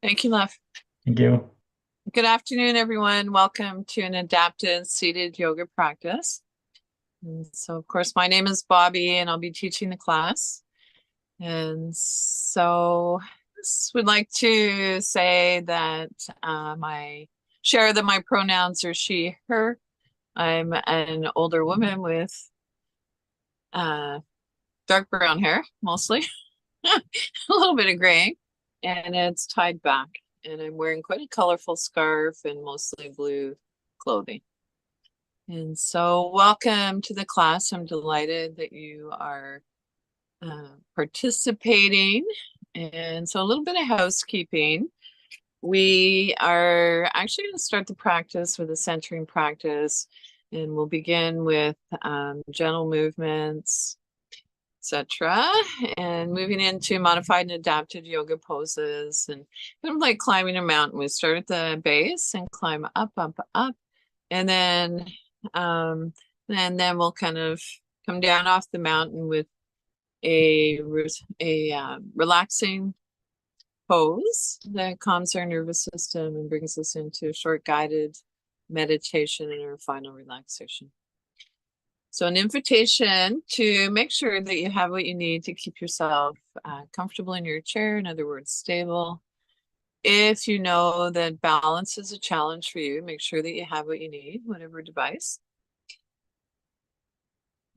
Thank you, love. Thank you. Good afternoon, everyone. Welcome to an adapted seated yoga practice. And so, of course, my name is Bobbie, and I'll be teaching the class. And so, would like to say that my pronouns are she, her. I'm an older woman with dark brown hair, mostly, a little bit of gray, and it's tied back. And I'm wearing quite a colorful scarf and mostly blue clothing. And so welcome to the class. I'm delighted that you are participating. And so a little bit of housekeeping. We are actually going to start the practice with a centering practice, and we'll begin with gentle movements, etc. And moving into modified and adapted yoga poses, and kind of like climbing a mountain. We start at the base and climb up, up, up, and then we'll kind of come down off the mountain with a relaxing pose that calms our nervous system and brings us into a short guided meditation and our final relaxation. So an invitation to make sure that you have what you need to keep yourself comfortable in your chair, in other words, stable. If you know that balance is a challenge for you, make sure that you have what you need, whatever device.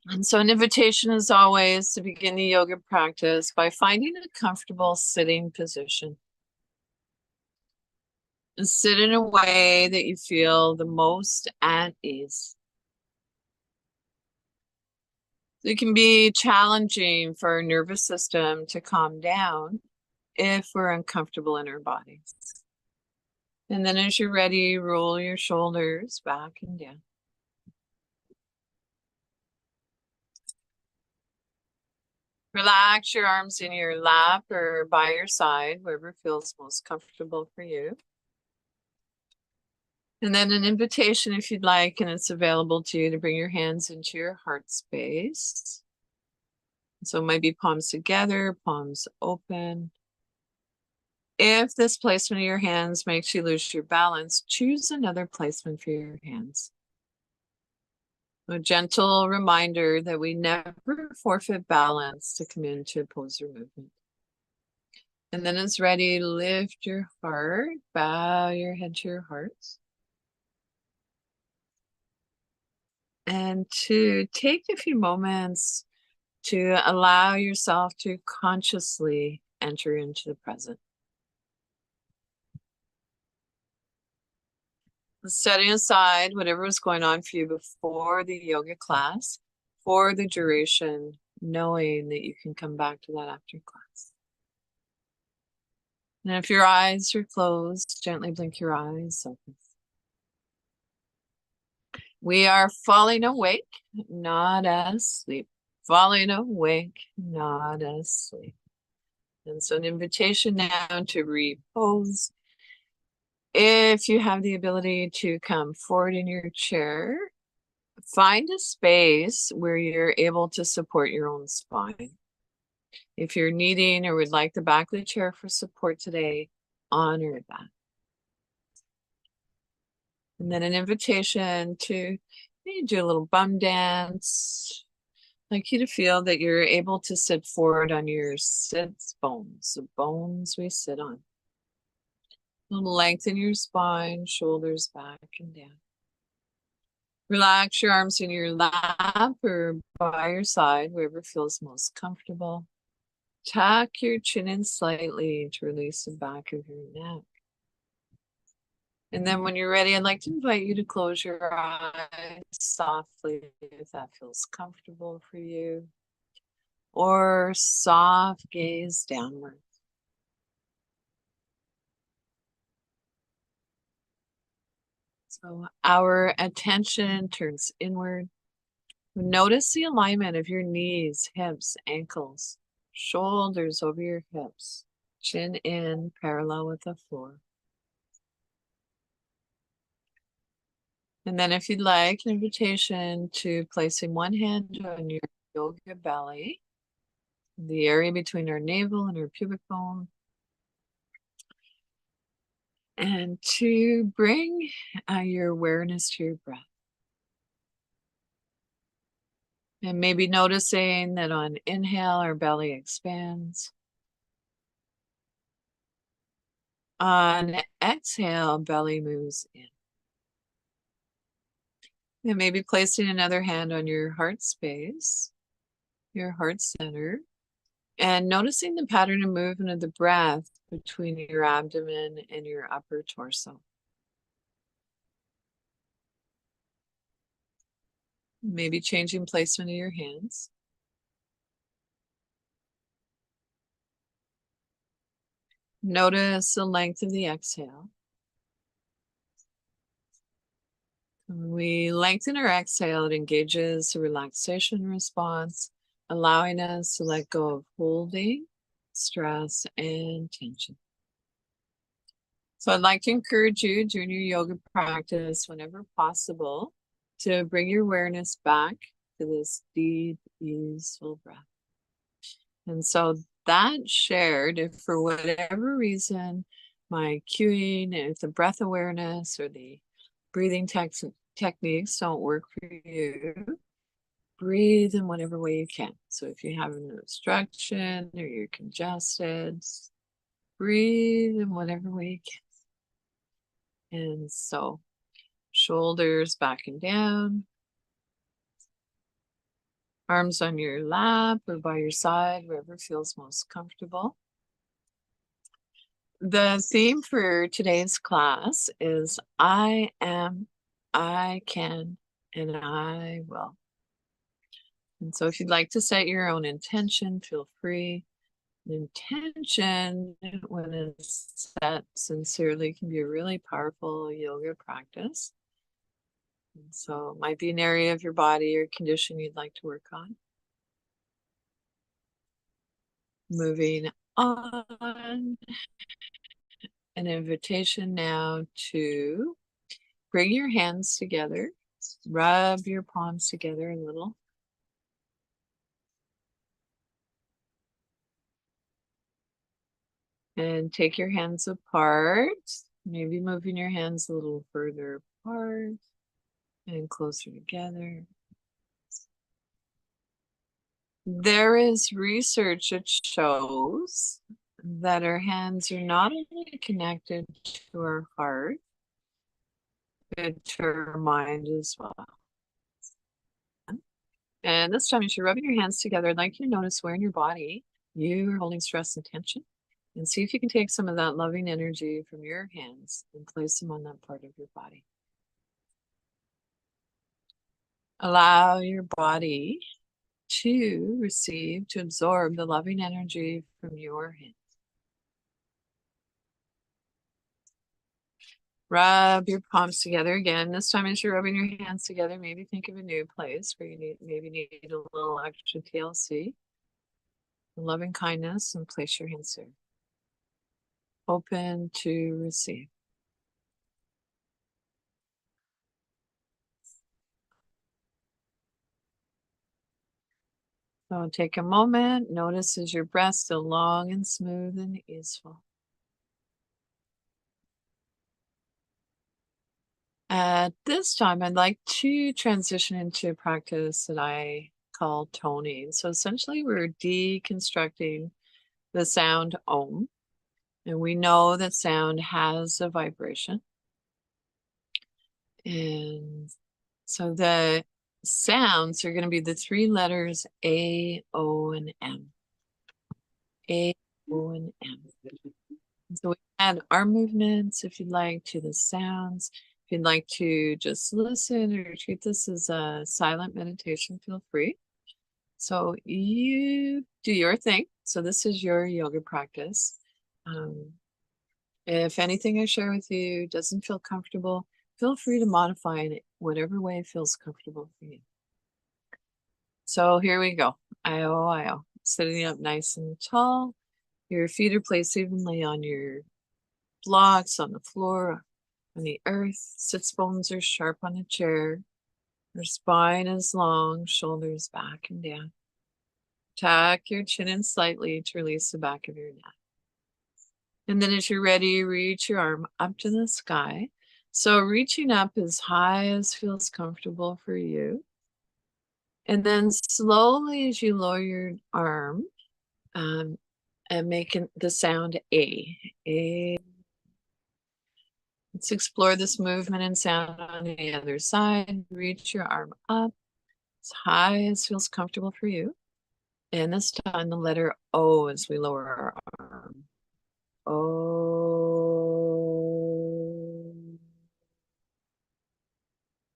And so an invitation is always to begin the yoga practice by finding a comfortable sitting position. And sit in a way that you feel the most at ease. It can be challenging for our nervous system to calm down if we're uncomfortable in our bodies. And then as you're ready, roll your shoulders back and down. Relax your arms in your lap or by your side, wherever feels most comfortable for you. And then an invitation, if you'd like, and it's available to you, to bring your hands into your heart space. So it might be palms together, palms open. If this placement of your hands makes you lose your balance, choose another placement for your hands. A gentle reminder that we never forfeit balance to come into a pose or movement. And then as ready, lift your heart, bow your head to your heart. And to take a few moments to allow yourself to consciously enter into the present. Setting aside whatever was going on for you before the yoga class for the duration, knowing that you can come back to that after class. And if your eyes are closed, gently blink your eyes open. We are falling awake, not asleep. Falling awake, not asleep. And so an invitation now to repose. If you have the ability to come forward in your chair, find a space where you're able to support your own spine. If you're needing or would like the back of the chair for support today, honor that. And then an invitation to maybe do a little bum dance. I'd like you to feel that you're able to sit forward on your sits bones, the bones we sit on. Lengthen your spine, shoulders back and down. Relax your arms in your lap or by your side, wherever feels most comfortable. Tuck your chin in slightly to release the back of your neck. And then when you're ready, I'd like to invite you to close your eyes softly if that feels comfortable for you. Or soft gaze downward. So our attention turns inward. Notice the alignment of your knees, hips, ankles, shoulders over your hips, chin in, parallel with the floor. And then if you'd like, an invitation to placing one hand on your yoga belly, the area between our navel and our pubic bone. And to bring your awareness to your breath. And maybe noticing that on inhale, our belly expands. On exhale, belly moves in. And maybe placing another hand on your heart space, your heart center, and noticing the pattern of movement of the breath between your abdomen and your upper torso. Maybe changing placement of your hands. Notice the length of the exhale. When we lengthen our exhale, it engages the relaxation response, allowing us to let go of holding, stress, and tension. So I'd like to encourage you during your yoga practice, whenever possible, to bring your awareness back to this deep, easeful breath. And so that shared, if for whatever reason, my cueing, if the breath awareness or the breathing techniques don't work for you, breathe in whatever way you can. So if you have an obstruction or you're congested, breathe in whatever way you can. And so shoulders back and down, arms on your lap or by your side, wherever feels most comfortable. The theme for today's class is I am, I can, and I will. And so if you'd like to set your own intention, feel free. An intention, when it's set sincerely, can be a really powerful yoga practice. And so it might be an area of your body or condition you'd like to work on. Moving on, an invitation now to bring your hands together, rub your palms together a little. And take your hands apart, maybe moving your hands a little further apart and closer together. There is research that shows that our hands are not only connected to our heart, but to our mind as well. And this time, as you're rubbing your hands together, I'd like you to notice where in your body you are holding stress and tension. And see if you can take some of that loving energy from your hands and place them on that part of your body. Allow your body to receive, to absorb the loving energy from your hands. Rub your palms together again. This time as you're rubbing your hands together, maybe think of a new place where you maybe need a little extra TLC, loving kindness, and place your hands there. Open to receive. So take a moment. Notice as your breath still long and smooth and easeful. At this time, I'd like to transition into a practice that I call toning. So essentially, we're deconstructing the sound Om. And we know that sound has a vibration. And so the sounds are going to be the three letters A, O, and M. A, O, and M. So we add arm movements, if you'd like, to the sounds. If you'd like to just listen or treat this as a silent meditation, feel free. So you do your thing. So this is your yoga practice. If anything I share with you doesn't feel comfortable, feel free to modify it whatever way feels comfortable for you. So here we go. I-O, I-O. Sitting up nice and tall. Your feet are placed evenly on your blocks, on the floor, on the earth. Sits bones are sharp on a chair. Your spine is long, shoulders back and down. Tuck your chin in slightly to release the back of your neck. And then as you're ready, reach your arm up to the sky. So reaching up as high as feels comfortable for you. And then slowly as you lower your arm, and making the sound A. A. Let's explore this movement and sound on the other side. Reach your arm up as high as feels comfortable for you. And this time the letter O as we lower our arm. O.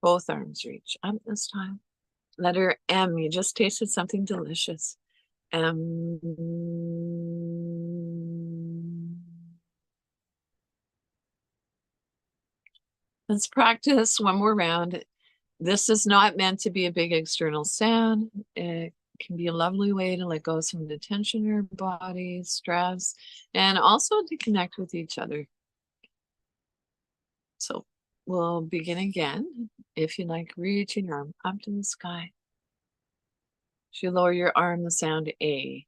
Both arms reach up this time. Letter M, you just tasted something delicious. M. Let's practice one more round. This is not meant to be a big external sound. It can be a lovely way to let go of some of the tension in your body, stress, and also to connect with each other. So we'll begin again. If you like, reaching your arm up to the sky. As you lower your arm, the sound A.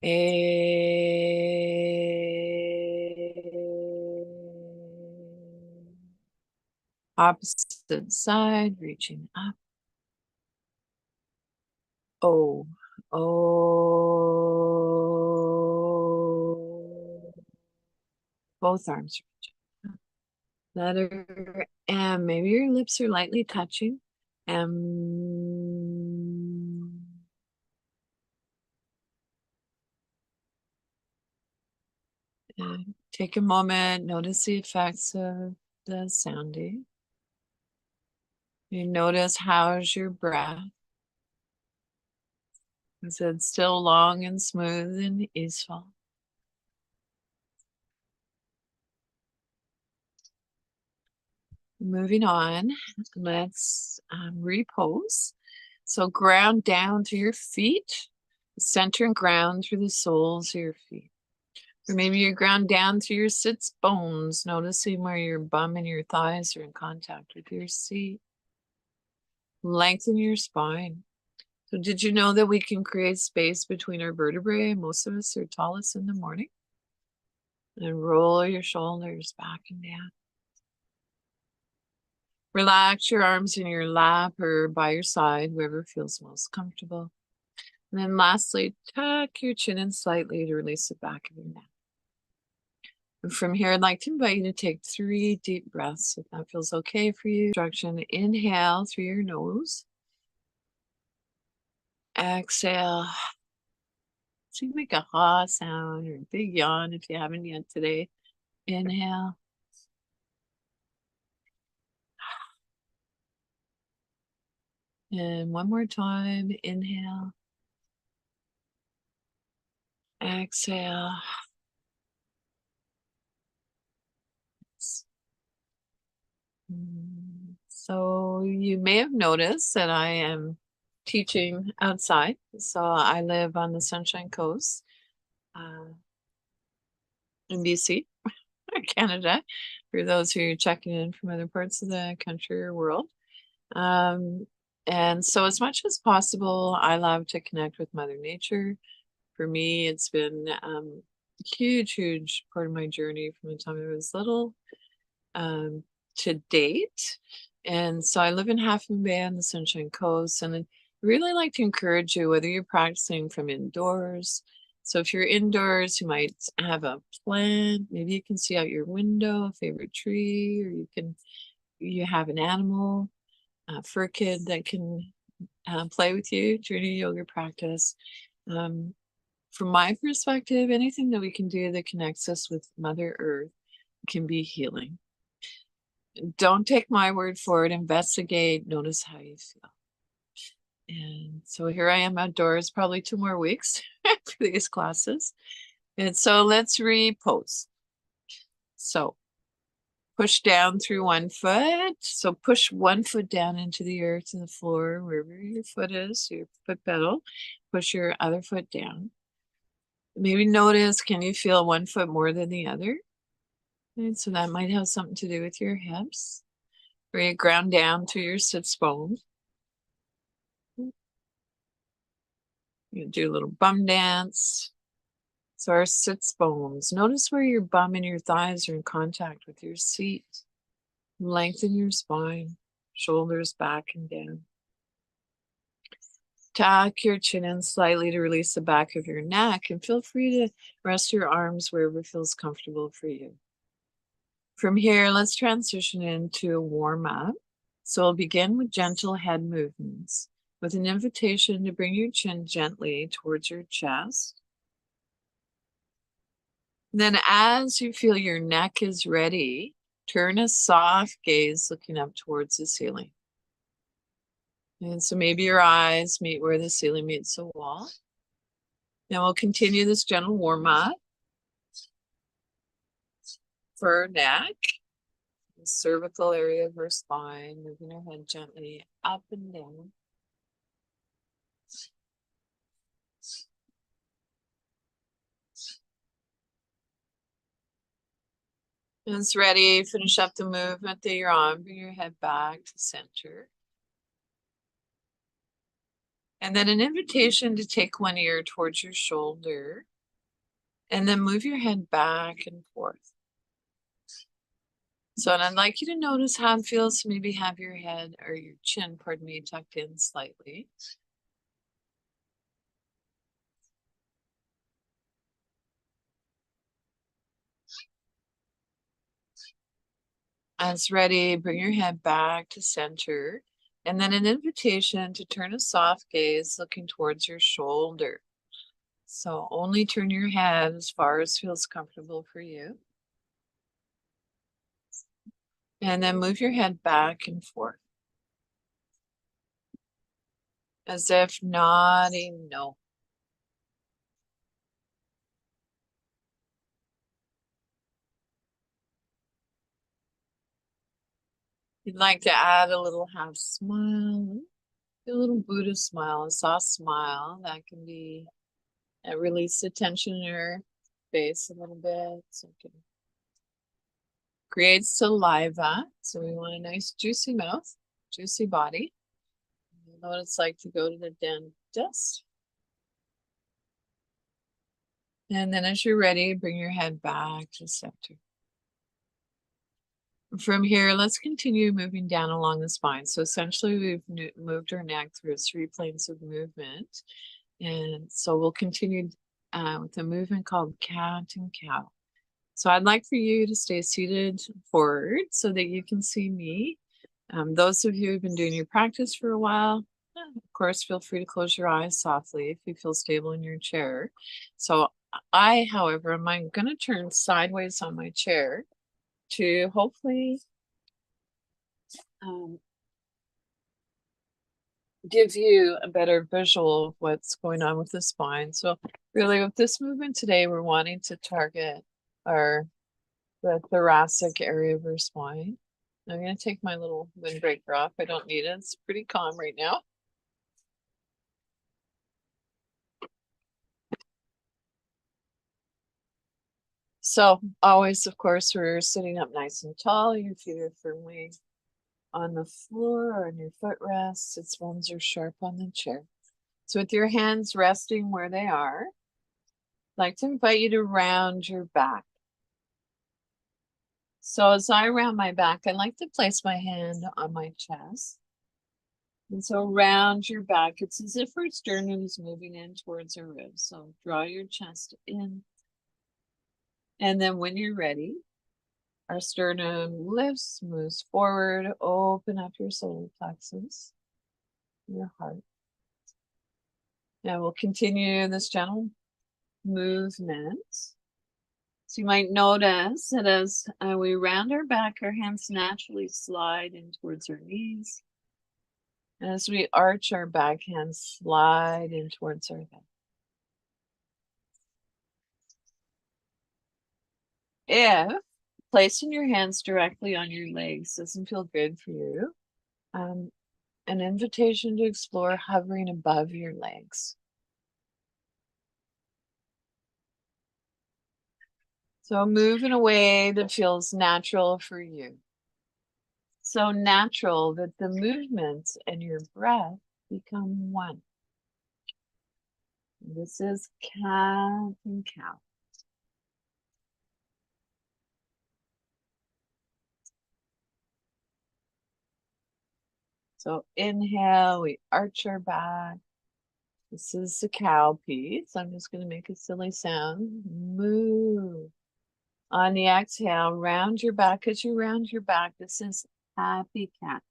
A. Opposite side, reaching up. O. O. Both arms reach up. Letter M. Maybe your lips are lightly touching. M. Take a moment, notice the effects of the sounding. You notice how's your breath. Is it still long and smooth and easeful? Moving on, let's repose. So ground down through your feet, center and ground through the soles of your feet. Or maybe you're ground down through your sits bones, noticing where your bum and your thighs are in contact with your seat. Lengthen your spine. So did you know that we can create space between our vertebrae? Most of us are tallest in the morning. And roll your shoulders back and down. Relax your arms in your lap or by your side, wherever feels most comfortable. And then lastly, tuck your chin in slightly to release the back of your neck. And from here, I'd like to invite you to take 3 deep breaths, if that feels okay for you. Instruction, inhale through your nose. Exhale. So you make a ha sound or a big yawn if you haven't yet today. Inhale. And one more time, inhale. Exhale. So you may have noticed that I am teaching outside. So I live on the Sunshine Coast in BC, Canada, for those who are checking in from other parts of the country or world. And so as much as possible, I love to connect with Mother Nature. For me, it's been a huge, huge part of my journey from the time I was little to date. And so I live in Half Moon Bay on the Sunshine Coast, and I really like to encourage you, whether you're practicing from indoors. So if you're indoors, you might have a plant, maybe you can see out your window, a favorite tree, or you have an animal, a fur kid that can play with you during your yoga practice. From my perspective, anything that we can do that connects us with Mother Earth can be healing. Don't take my word for it. Investigate, notice how you feel. And so here I am outdoors, probably 2 more weeks for these classes. And so let's repose. So push down through one foot. So push one foot down into the earth and the floor, wherever your foot is, your foot pedal. Push your other foot down. Maybe notice, can you feel one foot more than the other? And so that might have something to do with your hips, where you ground down to your sits bones. You do a little bum dance. So our sits bones. Notice where your bum and your thighs are in contact with your seat. Lengthen your spine, shoulders back and down. Tuck your chin in slightly to release the back of your neck, and feel free to rest your arms wherever feels comfortable for you. From here, let's transition into a warm-up. So we'll begin with gentle head movements, with an invitation to bring your chin gently towards your chest. Then as you feel your neck is ready, turn a soft gaze looking up towards the ceiling. And so maybe your eyes meet where the ceiling meets the wall. Now we'll continue this gentle warm-up for our neck, the cervical area of our spine, moving our head gently up and down. And it's ready. Finish up the movement that you're on. Bring your head back to center. And then an invitation to take one ear towards your shoulder. And then move your head back and forth. So, and I'd like you to notice how it feels to maybe have your head or your chin, pardon me, tucked in slightly. As ready, bring your head back to center, and then an invitation to turn a soft gaze looking towards your shoulder. So only turn your head as far as feels comfortable for you. And then move your head back and forth, as if nodding no. You'd like to add a little half smile, a little Buddha smile, a soft smile that can be release the tension in your face a little bit. So it can create saliva. So we want a nice juicy mouth, juicy body. You know what it's like to go to the dentist. And then as you're ready, bring your head back to center. From here, let's continue moving down along the spine. So essentially we've moved our neck through 3 planes of movement. And so we'll continue with a movement called cat and cow. So I'd like for you to stay seated forward so that you can see me. Those of you who've been doing your practice for a while, of course, feel free to close your eyes softly if you feel stable in your chair. So I, however, am going to turn sideways on my chair to hopefully give you a better visual of what's going on with the spine. So really with this movement today, we're wanting to target the thoracic area of our spine. I'm going to take my little windbreaker off. I don't need it. It's pretty calm right now. So always, of course, we're sitting up nice and tall. Your feet are firmly on the floor or on your footrest. Its bones are sharp on the chair. So with your hands resting where they are, I'd like to invite you to round your back. So as I round my back, I like to place my hand on my chest. And so round your back. It's as if our sternum is moving in towards our ribs. So draw your chest in. And then when you're ready, our sternum lifts, moves forward, open up your solar plexus, your heart. Now we'll continue this gentle movement. So you might notice that as we round our back, our hands naturally slide in towards our knees. And as we arch our back, hands slide in towards our head. If placing your hands directly on your legs doesn't feel good for you, an invitation to explore hovering above your legs. So move in a way that feels natural for you. So natural that the movements and your breath become one. This is cat and cow. So inhale, we arch our back. This is the cow piece. I'm just going to make a silly sound. Moo. On the exhale, round your back. As you round your back, this is happy cat.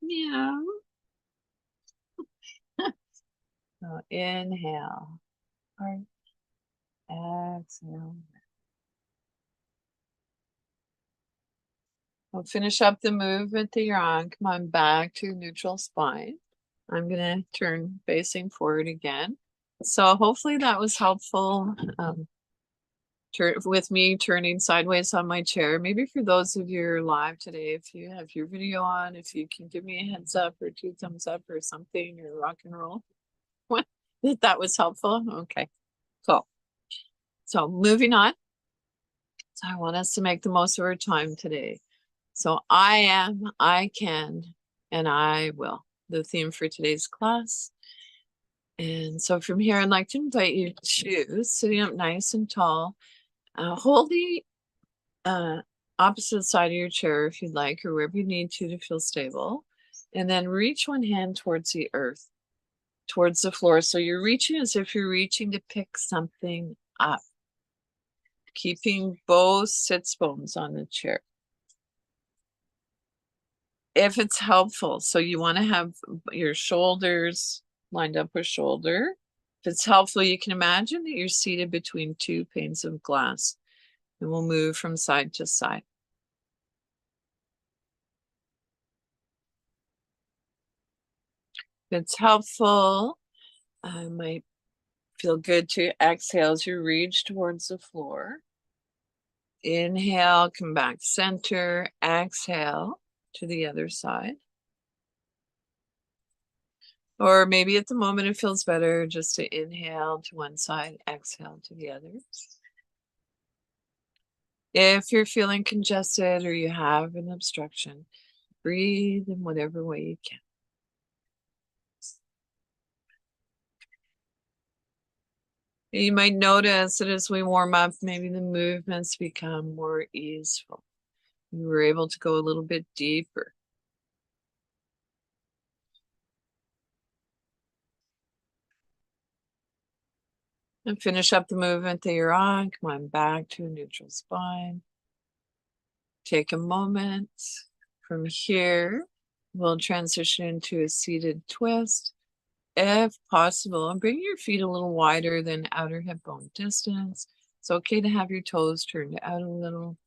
Meow. So inhale. Arch. Exhale. We'll finish up the movement that you're on. Come on back to neutral spine. I'm going to turn facing forward again. So hopefully that was helpful with me turning sideways on my chair. Maybe for those of you who are live today, if you have your video on, if you can give me a heads up or 2 thumbs up or something, or rock and roll. If that was helpful. Okay, cool. So moving on. So I want us to make the most of our time today. So I am, I can, and I will. The theme for today's class. And so from here, I'd like to invite you to sitting up nice and tall. Hold the opposite side of your chair if you'd like, or wherever you need to feel stable. And then reach one hand towards the earth, towards the floor. So you're reaching as if you're reaching to pick something up, keeping both sits bones on the chair. If it's helpful, so you want to have your shoulders lined up with shoulder. If it's helpful, you can imagine that you're seated between 2 panes of glass, and we'll move from side to side. If it's helpful, it might feel good to exhale as you reach towards the floor. Inhale, come back center, exhale to the other side. Or maybe at the moment it feels better just to inhale to one side, exhale to the other. If you're feeling congested or you have an obstruction, breathe in whatever way you can. You might notice that as we warm up, maybe the movements become more easeful. You were able to go a little bit deeper. And finish up the movement that you're on. Come on back to a neutral spine. Take a moment. From here, we'll transition into a seated twist. If possible, and bring your feet a little wider than outer hip bone distance. It's okay to have your toes turned out a little.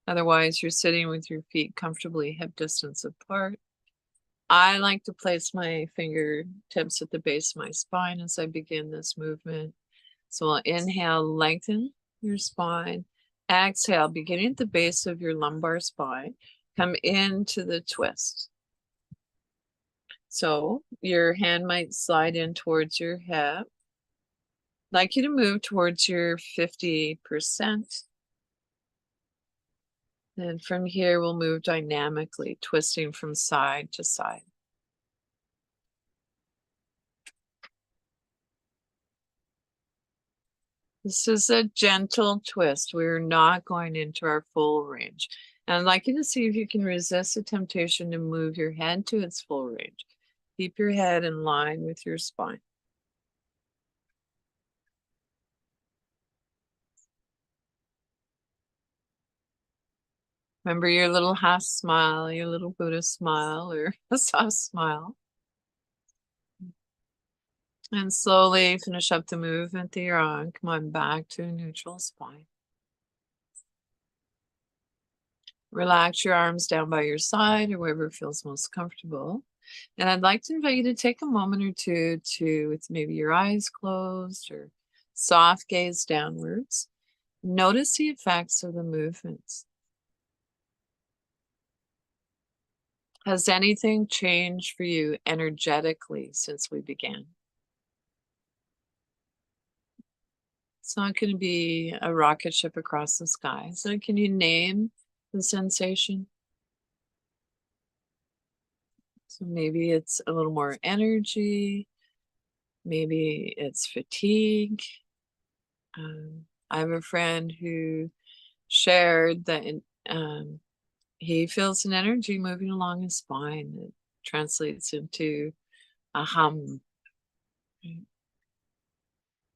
Otherwise, you're sitting with your feet comfortably hip distance apart. I like to place my fingertips at the base of my spine as I begin this movement. So we'll inhale, lengthen your spine. Exhale, beginning at the base of your lumbar spine. Come into the twist. So your hand might slide in towards your hip. I'd like you to move towards your 50%. And from here, we'll move dynamically, twisting from side to side. This is a gentle twist. We're not going into our full range. And I'd like you to see if you can resist the temptation to move your head to its full range. Keep your head in line with your spine. Remember your little half smile, your little Buddha smile, or a soft smile. And slowly finish up the movement that you're on. Come on back to a neutral spine. Relax your arms down by your side or wherever feels most comfortable. And I'd like to invite you to take a moment or two with maybe your eyes closed or soft gaze downwards. Notice the effects of the movements. Has anything changed for you energetically since we began? It's not going to be a rocket ship across the sky. So can you name the sensation? So maybe it's a little more energy. Maybe it's fatigue. I have a friend who shared that he feels an energy moving along his spine that translates into a hum. Right?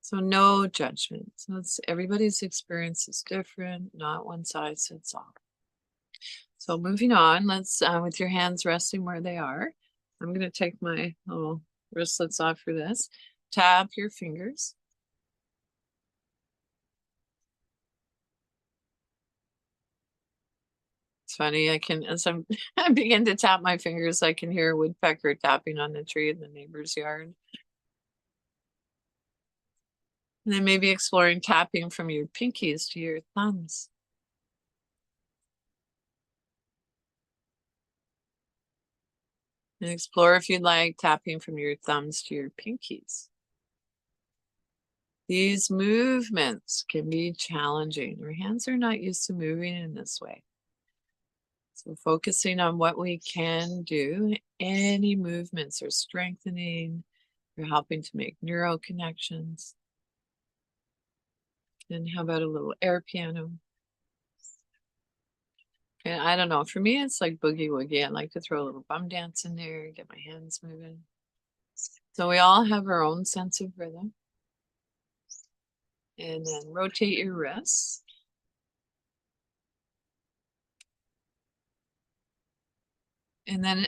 So no judgment. So everybody's experience is different, not one size fits all. So moving on, let's, with your hands resting where they are, I'm going to take my little wristlets off for this. Tap your fingers. It's funny, as I begin to tap my fingers, I can hear a woodpecker tapping on the tree in the neighbor's yard. And then maybe exploring tapping from your pinkies to your thumbs. And explore, if you'd like, tapping from your thumbs to your pinkies. These movements can be challenging. Our hands are not used to moving in this way. So focusing on what we can do, any movements are strengthening, they're helping to make neural connections. And how about a little air piano? And I don't know, for me, it's like boogie woogie. I like to throw a little bum dance in there, get my hands moving. So we all have our own sense of rhythm. And then rotate your wrists. And then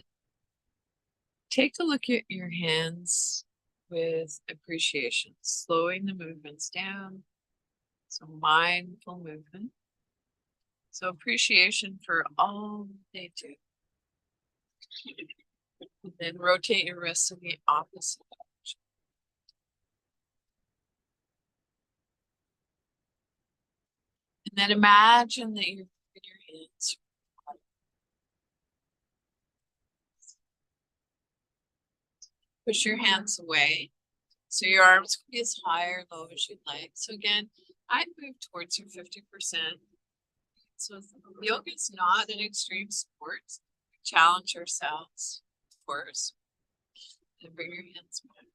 take a look at your hands with appreciation, slowing the movements down. So mindful movement. So appreciation for all they do. And then rotate your wrists in the opposite direction. And then imagine that you're in your hands. Push your hands away. So your arms can be as high or low as you'd like. So again, I'd move towards your 50%. So yoga is not an extreme sport. We challenge ourselves, of course. And bring your hands back.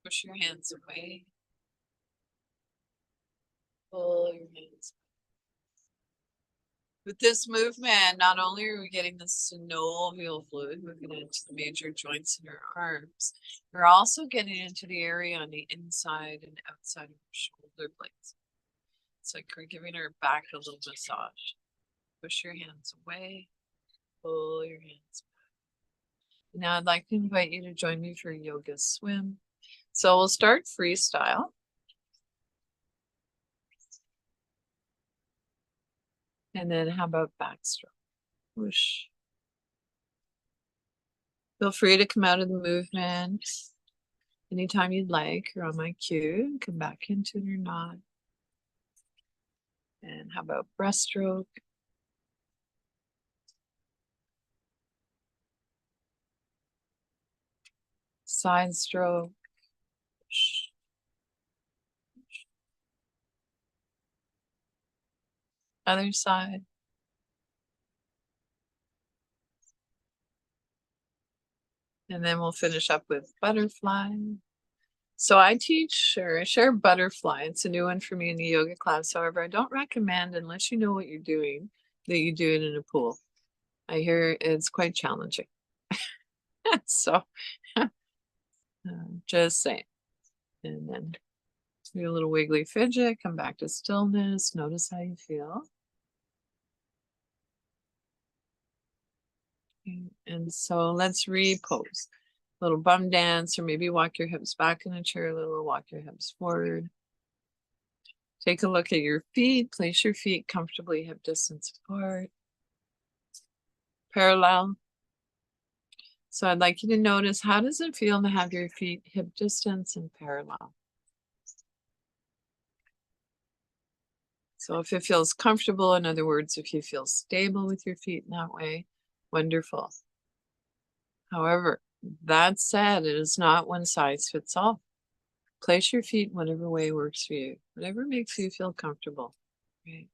Push your hands away. Pull your hands back. With this movement, not only are we getting the synovial fluid moving into the major joints in our arms, we're also getting into the area on the inside and outside of our shoulder blades. It's like we're giving our back a little massage. Push your hands away, pull your hands back. Now I'd like to invite you to join me for yoga swim. So we'll start freestyle. And then how about backstroke? Whoosh. Feel free to come out of the movement anytime you'd like. You're on my cue. Come back into your knot. And how about breaststroke? Side stroke. Other side. And then we'll finish up with butterfly. So I teach or share butterfly. It's a new one for me in the yoga class. However, I don't recommend, unless you know what you're doing, that you do it in a pool. I hear it's quite challenging. So just saying. And then do a little wiggly fidget, come back to stillness, notice how you feel. And so let's repose. A little bum dance, or maybe walk your hips back in a chair a little, walk your hips forward. Take a look at your feet, place your feet comfortably hip distance apart. Parallel. So I'd like you to notice, how does it feel to have your feet hip distance and parallel? So if it feels comfortable, in other words, if you feel stable with your feet in that way, wonderful. However, that said, it is not one size fits all. Place your feet whatever way works for you, whatever makes you feel comfortable. Right?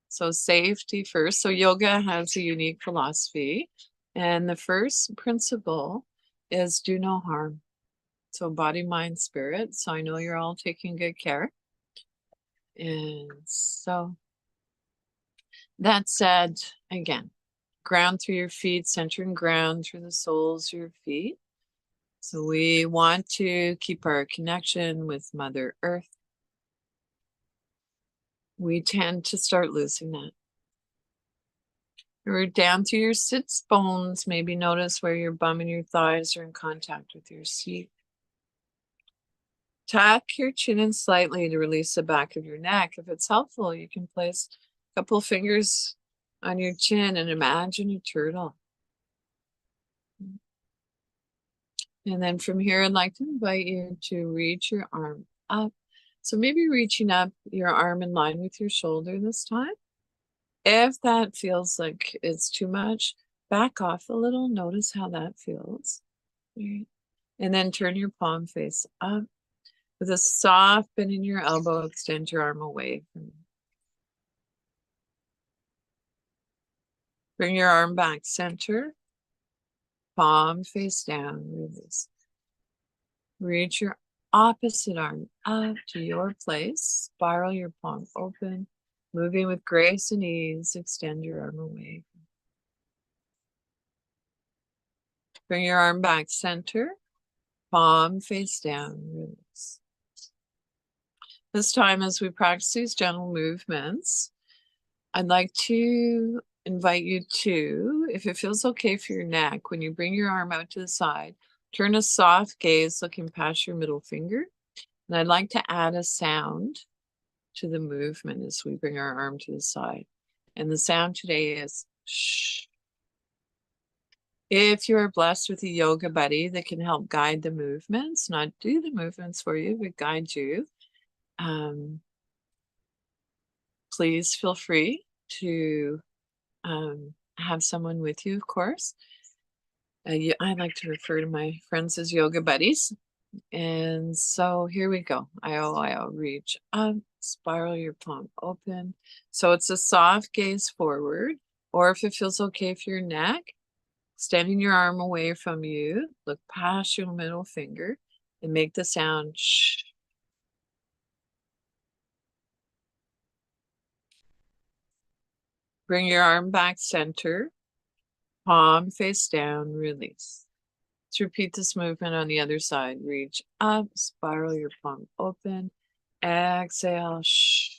So safety first. So yoga has a unique philosophy. And the first principle is do no harm. So body, mind, spirit. So I know you're all taking good care. And so that said, again, ground through your feet, center and ground through the soles of your feet. So we want to keep our connection with Mother Earth. We tend to start losing that. Or down through your sits bones. Maybe notice where your bum and your thighs are in contact with your seat. Tuck your chin in slightly to release the back of your neck. If it's helpful, you can place a couple fingers on your chin and imagine a turtle. And then from here, I'd like to invite you to reach your arm up. So maybe reaching up your arm in line with your shoulder this time. If that feels like it's too much, back off a little. Notice how that feels. And then turn your palm face up. With a soft bend in your elbow, extend your arm away from you. Bring your arm back center. Palm face down, release. Reach your opposite arm up to your place. Spiral your palm open. Moving with grace and ease, extend your arm away. Bring your arm back center. Palm face down, release. This time, as we practice these gentle movements, I'd like to invite you to, if it feels okay for your neck, when you bring your arm out to the side, turn a soft gaze looking past your middle finger. And I'd like to add a sound to the movement as we bring our arm to the side. And the sound today is shh. If you are blessed with a yoga buddy that can help guide the movements, not do the movements for you, but guide you, please feel free to have someone with you, of course. I like to refer to my friends as yoga buddies. And so here we go. I'll reach up, spiral your palm open. So it's a soft gaze forward, or if it feels okay for your neck, extending your arm away from you, look past your middle finger and make the sound shh. Bring your arm back center, palm face down, release. Let's repeat this movement on the other side. Reach up, spiral your palm open, exhale, shh.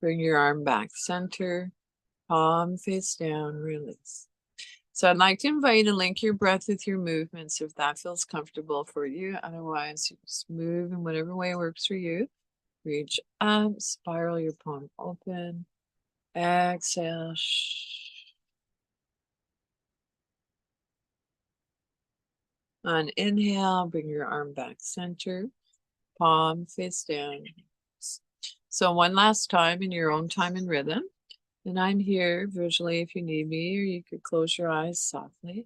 Bring your arm back center, palm face down, release. So I'd like to invite you to link your breath with your movements if that feels comfortable for you. Otherwise, you just move in whatever way works for you. Reach up, spiral your palm open, exhale, shh. On inhale, bring your arm back center, palm face down. So one last time in your own time and rhythm. And I'm here visually if you need me, or you could close your eyes softly.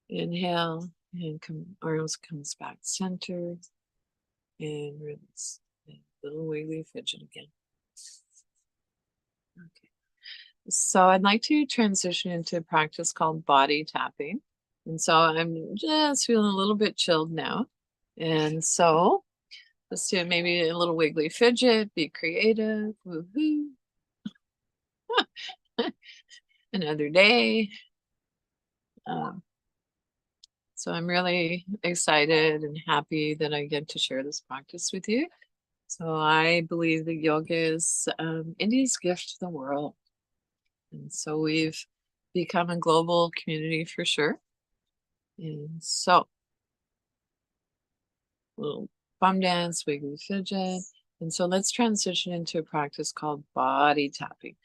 Inhale, and arms comes back center, and release. And little wiggly fidget again. Okay. So I'd like to transition into a practice called body tapping. And so I'm just feeling a little bit chilled now. And so let's do maybe a little wiggly fidget, be creative, woohoo. Another day. So I'm really excited and happy that I get to share this practice with you. So I believe that yoga is India's gift to the world. And so we've become a global community for sure. And so, little bum dance, wiggly fidget. And so let's transition into a practice called body tapping.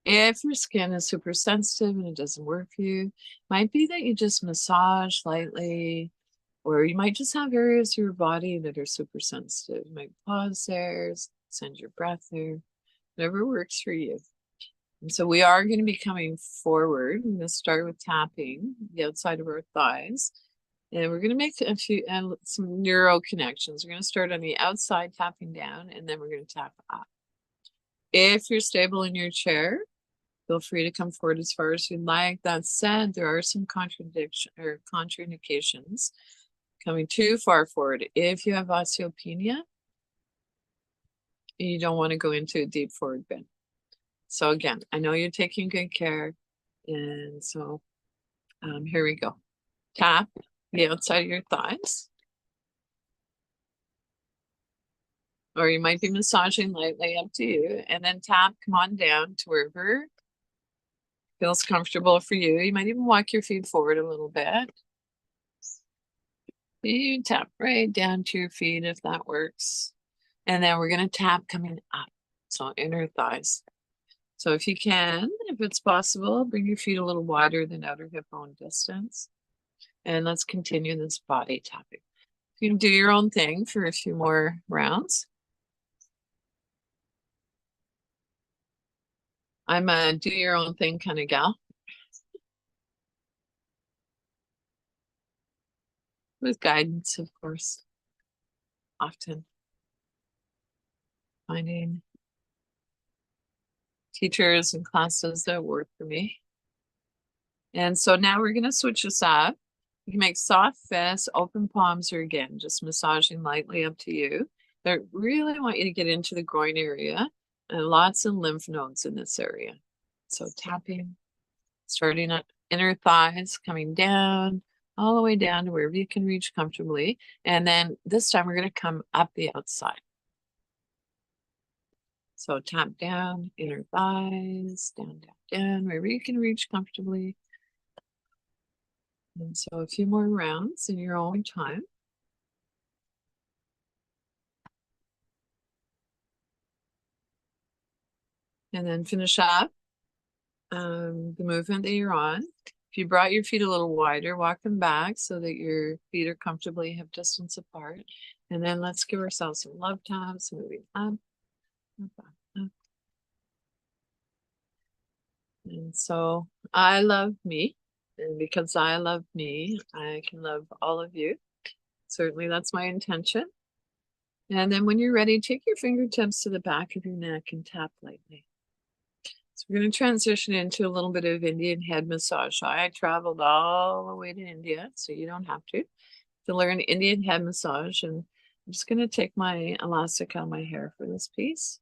If your skin is super sensitive and it doesn't work for you, might be that you just massage lightly, or you might just have areas of your body that are super sensitive. You might pause there, send your breath there, whatever works for you. And so we are going to be coming forward. I'm going to start with tapping the outside of our thighs. And we're going to make some neuro connections. We're going to start on the outside, tapping down, and then we're going to tap up. If you're stable in your chair, Feel free to come forward as far as you'd like. That said, there are some contraindications coming too far forward. If you have osteopenia, you don't want to go into a deep forward bend. So again, I know you're taking good care. And so here we go. Tap the outside of your thighs. Or you might be massaging lightly, up to you. And then tap, come on down to wherever feels comfortable for you. You might even walk your feet forward a little bit. You tap right down to your feet if that works. And then we're going to tap coming up. So inner thighs. So if you can, if it's possible, bring your feet a little wider than outer hip bone distance. And let's continue this body tapping. You can do your own thing for a few more rounds. I'm a do your own thing kind of gal. With guidance, of course. Often finding teachers and classes that work for me. And so now we're going to switch this up. You can make soft fists, open palms, or again, just massaging lightly, up to you. I really want you to get into the groin area and lots of lymph nodes in this area. So tapping, starting at inner thighs, coming down, all the way down to wherever you can reach comfortably. And then this time we're going to come up the outside. So tap down, inner thighs, down, down, down, wherever you can reach comfortably. And so a few more rounds in your own time. And then finish up the movement that you're on. If you brought your feet a little wider, walk them back so that your feet are comfortably hip distance apart. And then let's give ourselves some love taps, moving up, up, up. And so I love me. And because I love me, I can love all of you. Certainly that's my intention. And then when you're ready, take your fingertips to the back of your neck and tap lightly. So we're going to transition into a little bit of Indian head massage. I traveled all the way to India, so you don't have to learn Indian head massage. And I'm just going to take my elastic out of my hair for this piece.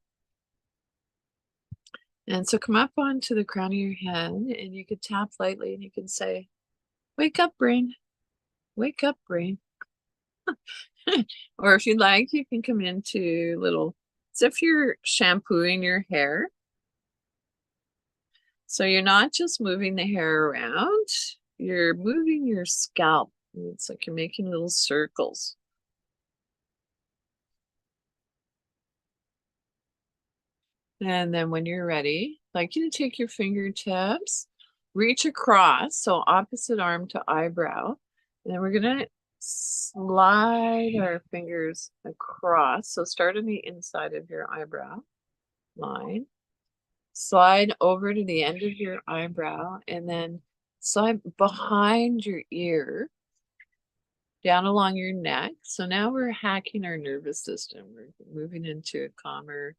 And so come up onto the crown of your head and you could tap lightly and you can say, wake up, brain. Wake up, brain. Or if you'd like, you can come into little, as if you're shampooing your hair. So you're not just moving the hair around, you're moving your scalp. It's like you're making little circles. And then when you're ready, I'd like you to take your fingertips, reach across, so opposite arm to eyebrow. And then we're going to slide our fingers across. So start on the inside of your eyebrow line. Slide over to the end of your eyebrow and then slide behind your ear, down along your neck. So now we're hacking our nervous system. We're moving into a calmer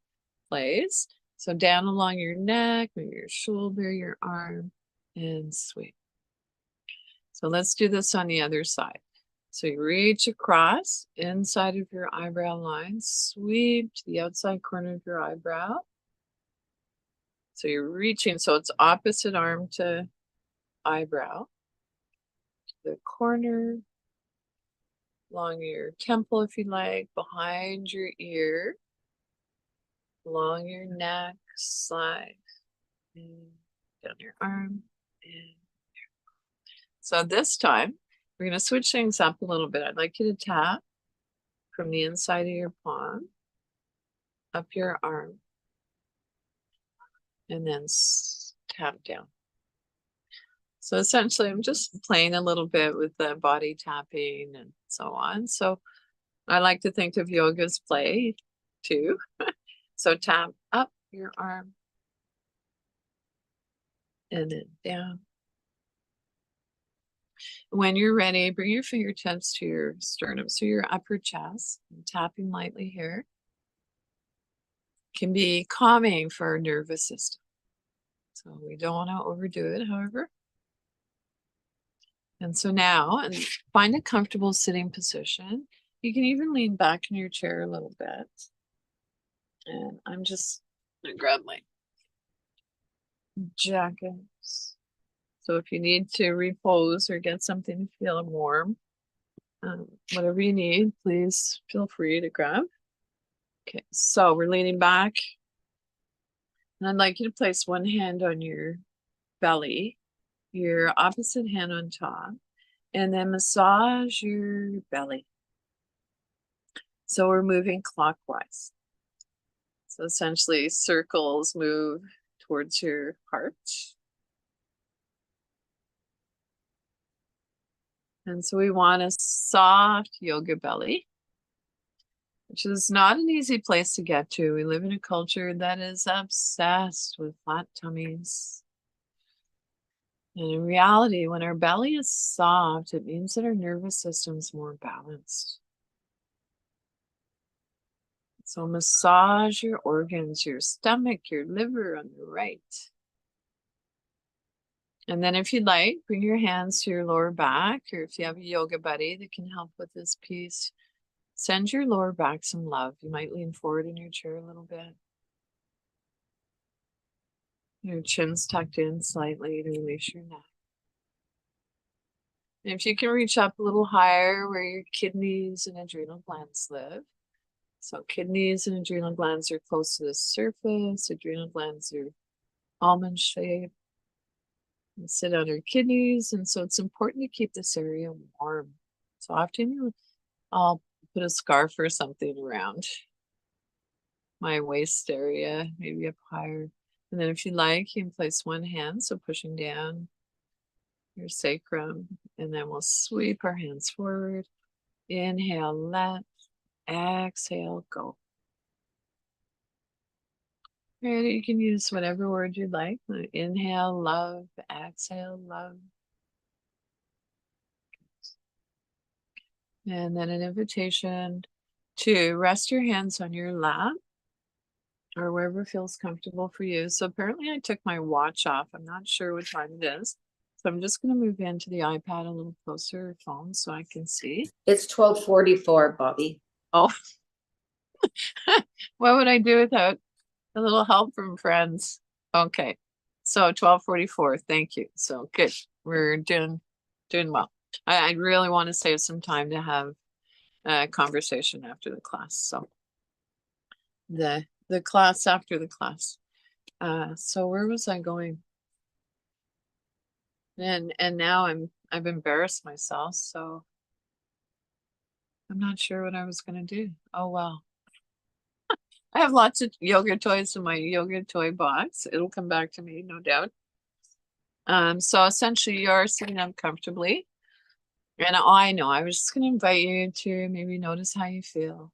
place. So down along your neck, maybe your shoulder, your arm, and sweep. So let's do this on the other side. So you reach across inside of your eyebrow line, sweep to the outside corner of your eyebrow. So you're reaching, so it's opposite arm to eyebrow, to the corner, along your temple if you like, behind your ear, along your neck, slide, and down your arm. And so this time, we're going to switch things up a little bit. I'd like you to tap from the inside of your palm, up your arm, and then tap down. So essentially, I'm just playing a little bit with the body tapping and so on. So I like to think of yoga as play too. So tap up your arm and then down. When you're ready, bring your fingertips to your sternum, so your upper chest, and tapping lightly here can be calming for our nervous system. So we don't want to overdo it, however. And so now, and find a comfortable sitting position. You can even lean back in your chair a little bit. And I'm just gonna grab my jackets. So if you need to repose or get something to feel warm, whatever you need, please feel free to grab. Okay, so we're leaning back. And I'd like you to place one hand on your belly, your opposite hand on top, and then massage your belly. So we're moving clockwise. So essentially circles move towards your heart. And so we want a soft yoga belly, which is not an easy place to get to. We live in a culture that is obsessed with flat tummies. And in reality, when our belly is soft, it means that our nervous system's more balanced. So massage your organs, your stomach, your liver on the right. And then if you'd like, bring your hands to your lower back, or if you have a yoga buddy that can help with this piece, send your lower back some love. You might lean forward in your chair a little bit. Your chin's tucked in slightly to release your neck. And if you can reach up a little higher where your kidneys and adrenal glands live. So kidneys and adrenal glands are close to the surface. Adrenal glands are almond shaped. And sit on your kidneys. And so it's important to keep this area warm. So often I'll put a scarf or something around my waist area, maybe up higher. And then if you like, you can place one hand, so pushing down your sacrum, and then we'll sweep our hands forward. Inhale, let, exhale, go. And you can use whatever word you'd like. Inhale, love, exhale, love. And then an invitation to rest your hands on your lap or wherever feels comfortable for you. So apparently I took my watch off. I'm not sure what time it is. So I'm just going to move into the iPad a little closer, phone, so I can see. It's 12:44, Bobbie. Oh, what would I do without a little help from friends? Okay, so 12:44. Thank you. So good. We're doing well. I really want to save some time to have a conversation after the class. So the class after the class. So where was I going? And now I've embarrassed myself, so I'm not sure what I was gonna do. Oh well. I have lots of yoga toys in my yoga toy box. It'll come back to me, no doubt. So essentially you are sitting up comfortably. And I know I was just gonna invite you to maybe notice how you feel.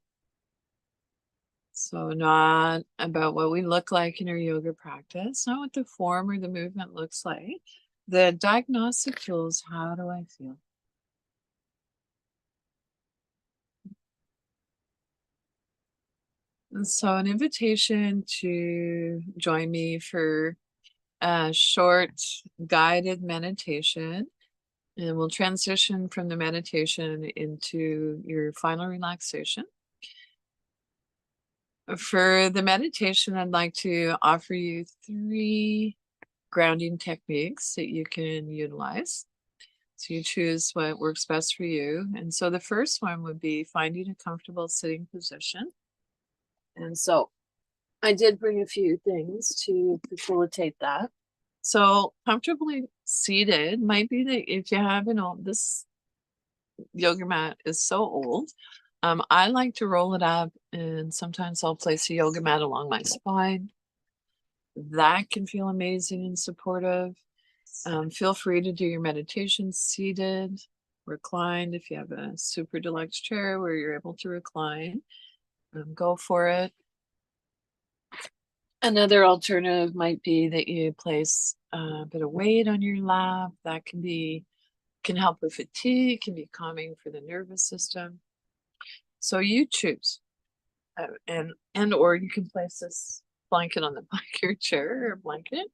So not about what we look like in our yoga practice, not what the form or the movement looks like. The diagnostic tools, how do I feel? And so an invitation to join me for a short guided meditation. And we'll transition from the meditation into your final relaxation. For the meditation, I'd like to offer you 3 grounding techniques that you can utilize. So you choose what works best for you. And so the first one would be finding a comfortable sitting position. And so I did bring a few things to facilitate that. So comfortably seated might be that if you have this yoga mat is so old. I like to roll it up, and sometimes I'll place a yoga mat along my spine. That can feel amazing and supportive. Feel free to do your meditation seated, reclined. If you have a super deluxe chair where you're able to recline, go for it. Another alternative might be that you place a bit of weight on your lap. That can help with fatigue, can be calming for the nervous system. So you choose, and or you can place this blanket on the back of your chair or blanket.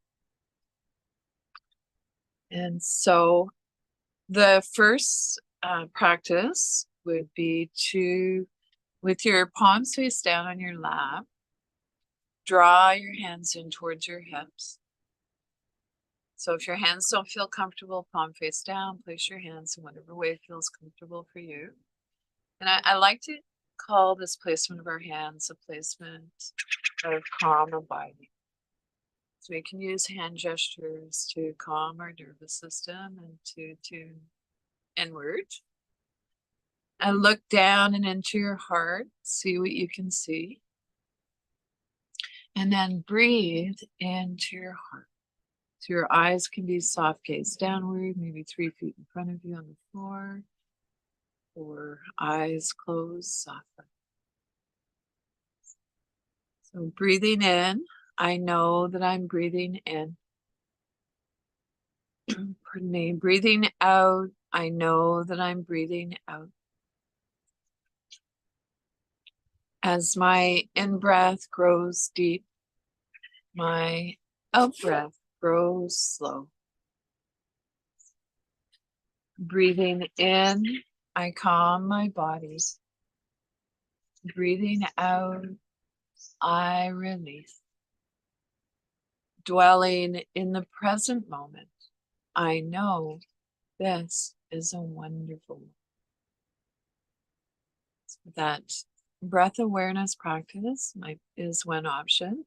And so the first practice would be to, with your palms face down on your lap, draw your hands in towards your hips. So if your hands don't feel comfortable, palm face down, place your hands in whatever way feels comfortable for you. And I like to call this placement of our hands a placement of calm abiding. So we can use hand gestures to calm our nervous system and to tune inward. And look down and into your heart, see what you can see. And then breathe into your heart. So your eyes can be soft gaze downward, maybe 3 feet in front of you on the floor, or eyes closed softly. So breathing in, I know that I'm breathing in. Pardon me. Breathing out, I know that I'm breathing out. As my in-breath grows deep, my out-breath grows slow. Breathing in, I calm my body. Breathing out, I release. Dwelling in the present moment, I know this is a wonderful moment. That breath awareness practice is one option.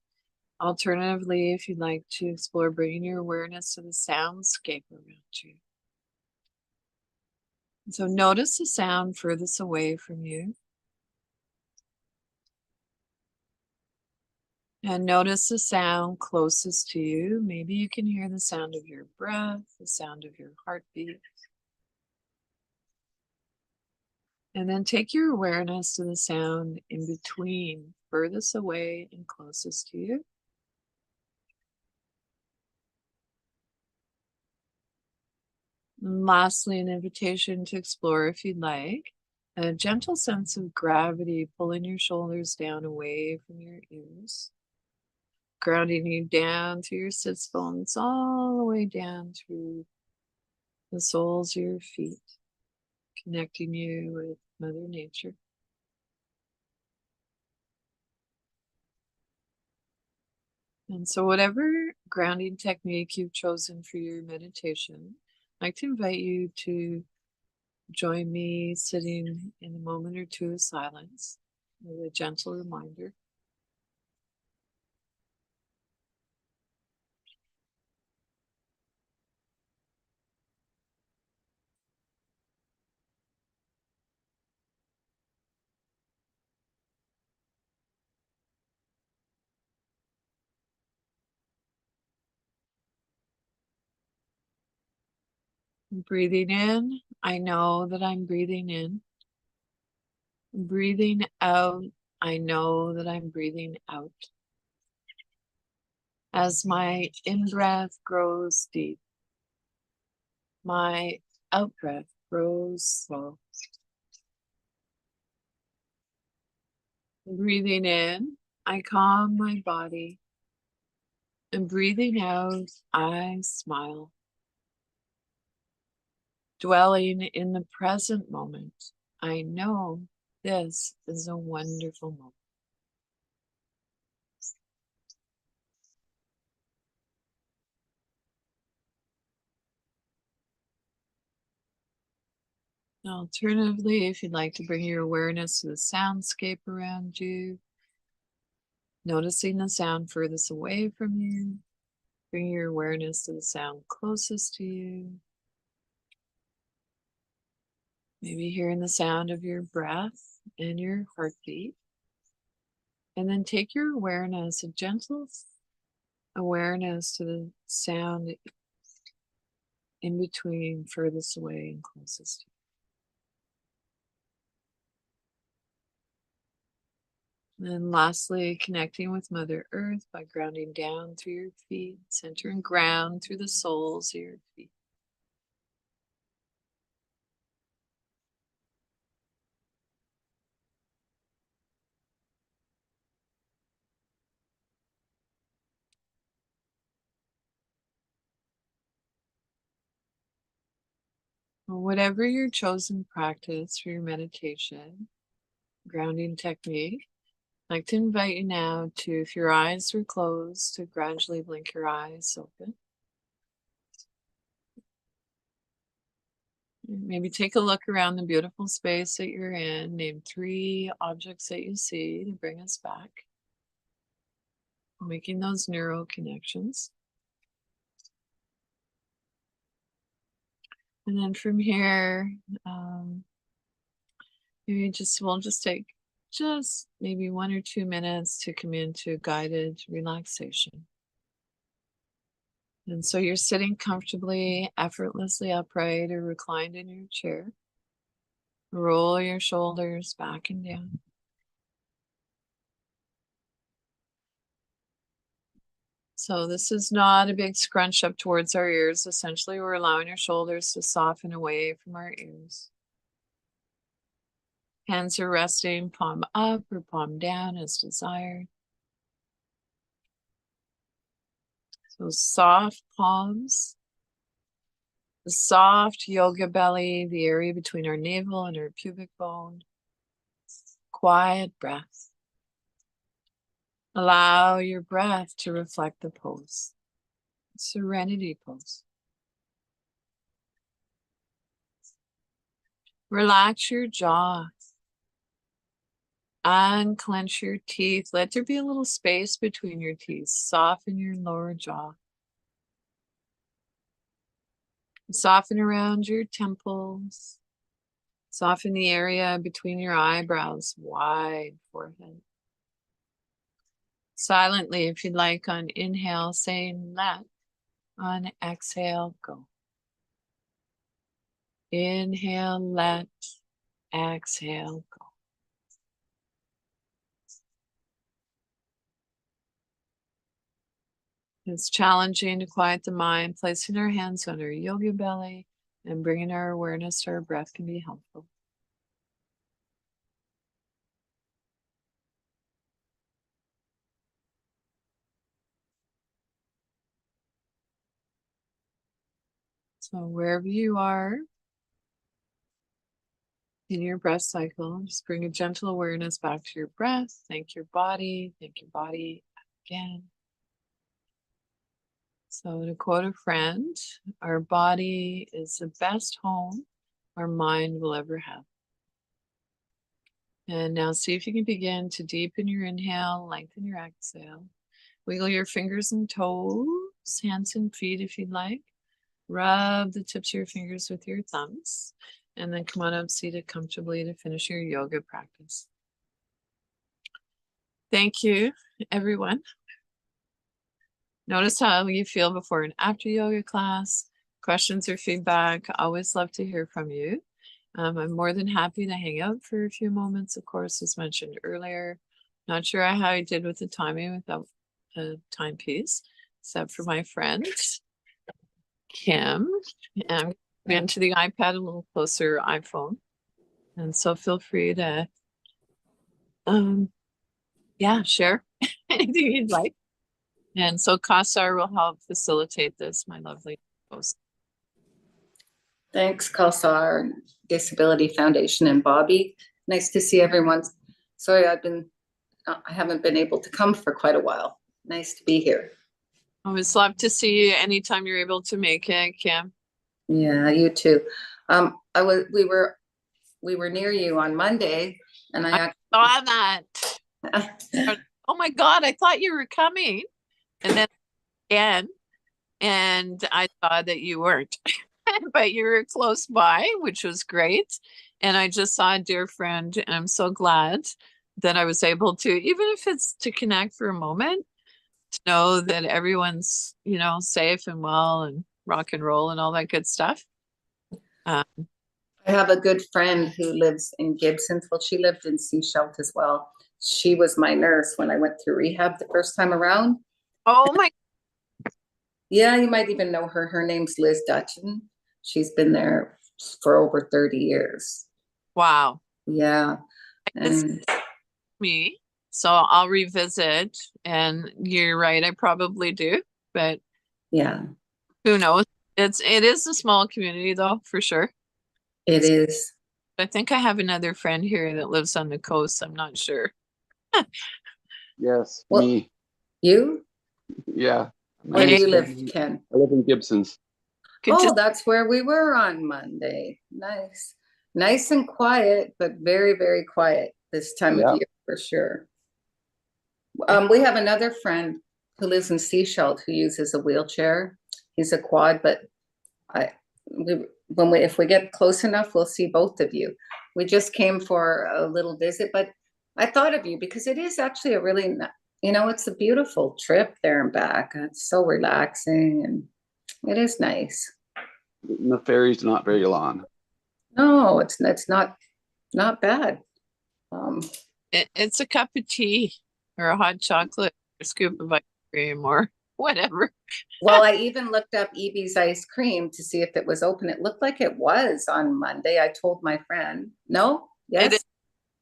Alternatively, if you'd like to explore bringing your awareness to the soundscape around you. So notice the sound furthest away from you. And notice the sound closest to you. Maybe you can hear the sound of your breath, the sound of your heartbeat. And then take your awareness to the sound in between, furthest away and closest to you. And lastly, an invitation to explore, if you'd like, a gentle sense of gravity pulling your shoulders down away from your ears, grounding you down through your sits bones, all the way down through the soles of your feet, connecting you with Mother Nature. And so whatever grounding technique you've chosen for your meditation, I'd like to invite you to join me sitting in a moment or two of silence with a gentle reminder. Breathing in, I know that I'm breathing in. Breathing out, I know that I'm breathing out. As my in-breath grows deep, my out-breath grows slow. Breathing in, I calm my body. And breathing out, I smile. Dwelling in the present moment, I know this is a wonderful moment. Alternatively, if you'd like to bring your awareness to the soundscape around you, noticing the sound furthest away from you, bring your awareness to the sound closest to you. Maybe hearing the sound of your breath and your heartbeat. And then take your awareness, a gentle awareness to the sound in between, furthest away and closest to you. And then lastly, connecting with Mother Earth by grounding down through your feet, center and ground through the soles of your feet. Whatever your chosen practice for your meditation, grounding technique, I'd like to invite you now to, if your eyes are closed, to gradually blink your eyes open. Maybe take a look around the beautiful space that you're in. Name 3 objects that you see to bring us back. Making those neural connections. And then from here, maybe we'll just take maybe 1 or 2 minutes to come into guided relaxation. And so you're sitting comfortably, effortlessly upright or reclined in your chair. Roll your shoulders back and down. So this is not a big scrunch up towards our ears. Essentially, we're allowing our shoulders to soften away from our ears. Hands are resting palm up or palm down as desired. So soft palms, the soft yoga belly, the area between our navel and our pubic bone. Quiet breath. Allow your breath to reflect the pose. Serenity pose. Relax your jaw. Unclench your teeth. Let there be a little space between your teeth. Soften your lower jaw. Soften around your temples. Soften the area between your eyebrows. Wide forehead. Silently, if you'd like, on inhale, say let. On exhale, go. Inhale, let. Exhale, go. It's challenging to quiet the mind. Placing our hands on our yoga belly and bringing our awareness to our breath can be helpful. So wherever you are in your breath cycle, just bring a gentle awareness back to your breath. Thank your body. Thank your body again. So to quote a friend, our body is the best home our mind will ever have. And now see if you can begin to deepen your inhale, lengthen your exhale. Wiggle your fingers and toes, hands and feet if you'd like. Rub the tips of your fingers with your thumbs. And then come on up seated comfortably to finish your yoga practice. Thank you, everyone. Notice how you feel before and after yoga class. Questions or feedback, always love to hear from you. I'm more than happy to hang out for a few moments, of course, as mentioned earlier. Not sure how I did with the timing without a timepiece, except for my friend, Kim. And I'm into the iPad, a little closer iPhone. And so feel free to, share anything you'd like. And so Kausar will help facilitate this, my lovely host. Thanks, Kausar, Disability Foundation, and Bobbie. Nice to see everyone. Sorry, I haven't been able to come for quite a while. Nice to be here. Always love to see you anytime you're able to make it, Kim. Yeah, you too. We were near you on Monday, and I saw that. Oh my God, I thought you were coming. And then again, and I saw that you weren't, but you were close by, which was great. And I just saw a dear friend, and I'm so glad that I was able to, even if it's to connect for a moment, to know that everyone's, safe and well and rock and roll and all that good stuff. I have a good friend who lives in Gibson. Well, she lived in C-IAYT as well. She was my nurse when I went through rehab the first time around. Oh my. Yeah, you might even know her. Her name's Liz Dutton. She's been there for over 30 years. Wow. Yeah. And me. So I'll revisit, and you're right, I probably do, but yeah, who knows? It is a small community though, for sure. It is. I think I have another friend here that lives on the coast. I'm not sure. Yes, Well, me. You? Yeah. Where do Hey. you live, Ken? I live in Gibson's. Good Oh, to that's where we were on Monday. Nice. Nice and quiet, but very, very quiet this time Yeah. of year for sure. We have another friend who lives in Seashelt who uses a wheelchair. He's a quad, but if we get close enough, we'll see both of you. We just came for a little visit, but I thought of you because it is actually a really, it's a beautiful trip there and back. It's so relaxing and it is nice. The ferry's not very long. No, it's not bad. it's a cup of tea or a hot chocolate, or a scoop of ice cream or whatever. Well, I even looked up Evie's ice cream to see if it was open. It looked like it was on Monday. I told my friend. No? It Yes? is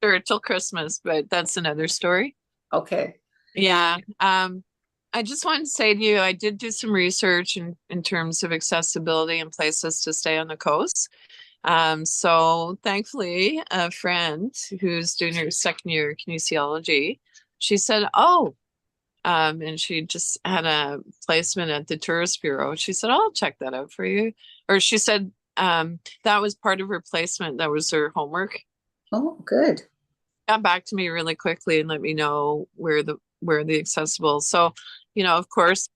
sure till Christmas, but that's another story. Okay. Yeah. I just wanted to say to you, I did do some research in terms of accessibility and places to stay on the coast. So thankfully, a friend who's doing her second year kinesiology, she said, oh, and she just had a placement at the tourist bureau. She said, I'll check that out for you. Or she said, that was part of her placement. That was her homework. Oh, good. Got back to me really quickly and let me know where the accessible. So, of course,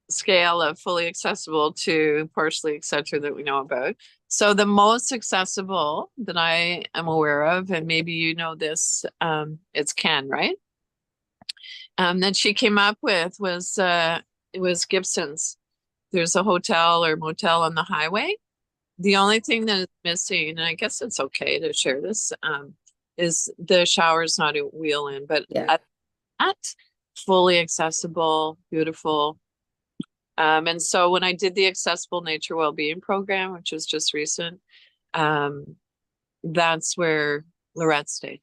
scale of fully accessible to partially etc. that we know about. So the most accessible that I am aware of, and maybe you know this, it's Ken, right? That she came up with was it was Gibson's. There's a hotel or motel on the highway. The only thing that is missing, and I guess it's okay to share this, is the shower's not a wheel in, but Yeah. at fully accessible, beautiful. And so when I did the Accessible Nature Wellbeing Program, which was just recent, that's where Lorette stayed.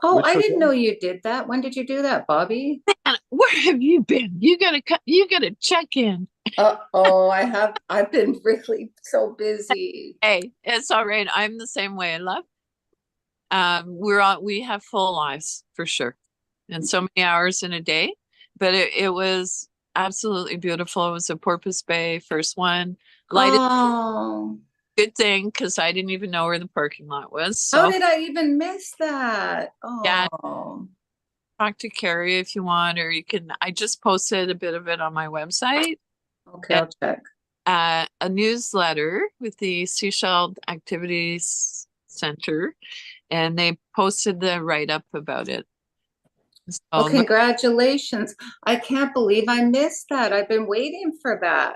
Oh, Which I didn't hotel? know you did that. When did you do that, Bobbie? And where have you been? You gotta check in. I've been really so busy. Hey, it's all right. I'm the same way, love. We have full lives for sure, and so many hours in a day. But it was absolutely beautiful. It was a Porpoise Bay first one. Lighted, Oh, good thing because I didn't even know where the parking lot was. how So did I even miss that? yeah, Oh, talk to Carrie if you want, or you can. I just posted a bit of it on my website. okay, I'll check. A newsletter with the Seashell Activities Center, and they posted the write-up about it. So Oh, congratulations. I can't believe I missed that. I've been waiting for that.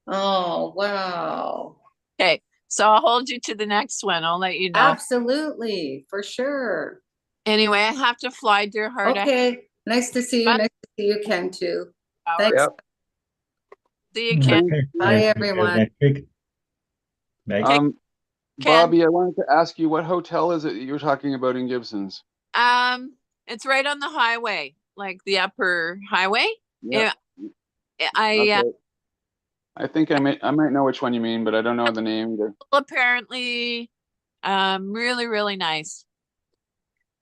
Oh, wow. okay, so I'll hold you to the next one. I'll let you know. Absolutely, for sure. Anyway, I have to fly, dear heart. Okay, nice to see you. Nice to see you, Ken, too. Thanks. Yep. See you, Ken. Bye, everyone. Next week. Bye. Ken. Bobbie, I wanted to ask you, what hotel is it that you were talking about in Gibson's? It's right on the highway, like the upper highway. Yeah. I Okay. I think I might know which one you mean, but I don't know the name either. apparently really, really nice.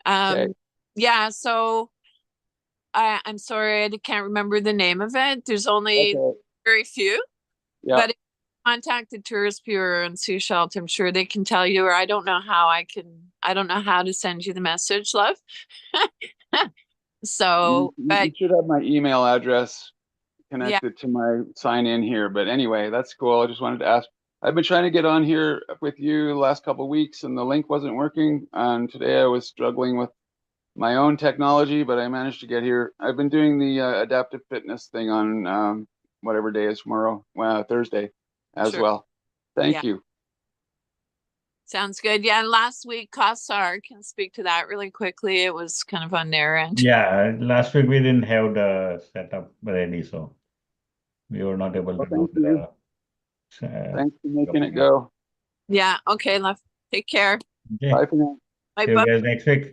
Okay. Yeah, so I'm sorry, I can't remember the name of it. There's only Okay. very few. Yeah. But if you contact the tourist bureau in Seashell, I'm sure they can tell you, or I don't know how to send you the message, love. So, but you should have my email address connected to my sign in here. But anyway, that's cool. I just wanted to ask. I've been trying to get on here with you the last couple of weeks, and the link wasn't working. And today I was struggling with my own technology, but I managed to get here. I've been doing the adaptive fitness thing on whatever day is tomorrow, Thursday as Sure. well. Thank you. Sounds good. Yeah, and last week, Kassar can speak to that really quickly. It was kind of on their end. Yeah, last week we didn't have the setup ready, so we were not able to do the. Thanks for making it go. Yeah. Okay, love. Take care. Okay. Bye for now. Bye. See you guys next week.